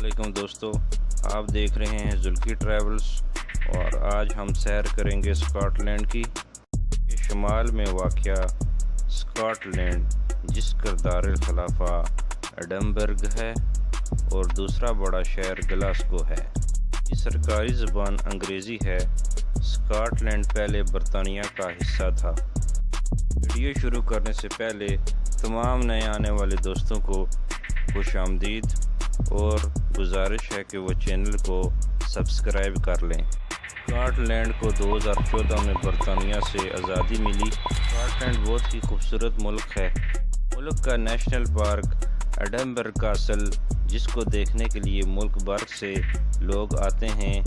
वालेकुम दोस्तों, आप देख रहे हैं जुल्की ट्रैवल्स और आज हम सैर करेंगे स्कॉटलैंड की। शुमाल में वाक़या स्कॉटलैंड जिसका दारुल खिलाफा एडनबर्ग है और दूसरा बड़ा शहर ग्लासगो है। इसकी सरकारी ज़बान अंग्रेज़ी है। स्कॉटलैंड पहले बरतानिया का हिस्सा था। वीडियो शुरू करने से पहले तमाम नए आने वाले दोस्तों को खुशामदीद और गुजारिश है कि वो चैनल को सब्सक्राइब कर लें। स्कॉटलैंड को 2014 में बरतानिया से आज़ादी मिली। स्कॉटलैंड बहुत ही खूबसूरत मुल्क है। मुल्क का नेशनल पार्क एडनबर्ग कासल, जिसको देखने के लिए मुल्क भर से लोग आते हैं।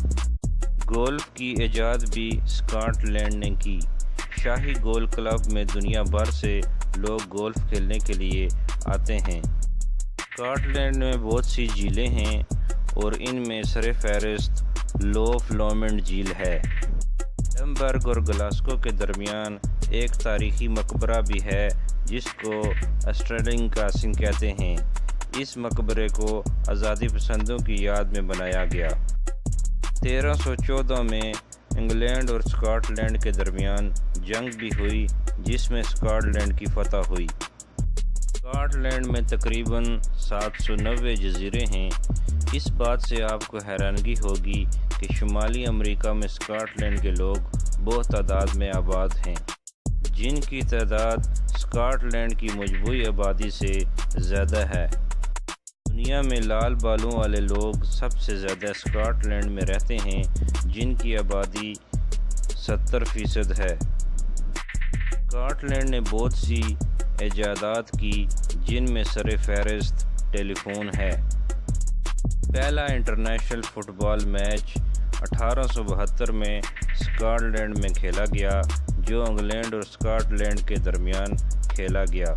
गोल्फ की इजाद भी स्कॉटलैंड ने की। शाही गोल्फ क्लब में दुनिया भर से लोग गोल्फ खेलने के लिए आते हैं। स्कॉटलैंड में बहुत सी झीलें हैं और इनमें सरफ़हरिस्त लोफ लॉमंड झील है। एडनबर्ग और ग्लासगो के दरमियान एक तारीखी मकबरा भी है जिसको स्टर्लिंग कासिंग कहते हैं। इस मकबरे को आज़ादी पसंदों की याद में बनाया गया। 1314 में इंग्लैंड और स्कॉटलैंड के दरमियान जंग भी हुई जिसमें स्कॉटलैंड की फतह हुई। स्कॉटलैंड में तकरीबन 790 जजीरे हैं। इस बात से आपको हैरानगी होगी कि शुमाली अमेरिका में स्कॉटलैंड के लोग बहुत तादाद में आबाद हैं, जिनकी तादाद स्कॉटलैंड की मजमूई आबादी से ज़्यादा है। दुनिया में लाल बालों वाले लोग सबसे ज़्यादा स्कॉटलैंड में रहते हैं, जिनकी आबादी 70% है। स्कॉटलैंड ने बहुत सी इजादात की, जिनमें सरफ़हरिस्त टेलीफोन है। पहला इंटरनेशनल फ़ुटबॉल मैच 1872 में स्कॉटलैंड में खेला गया, जो इंग्लैंड और स्कॉटलैंड के दरमियान खेला गया।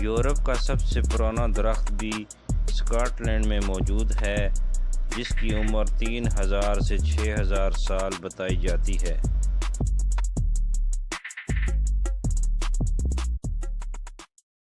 यूरोप का सबसे पुराना दरख्त भी स्कॉटलैंड में मौजूद है, जिसकी उम्र 3000 से 6000 साल बताई जाती है।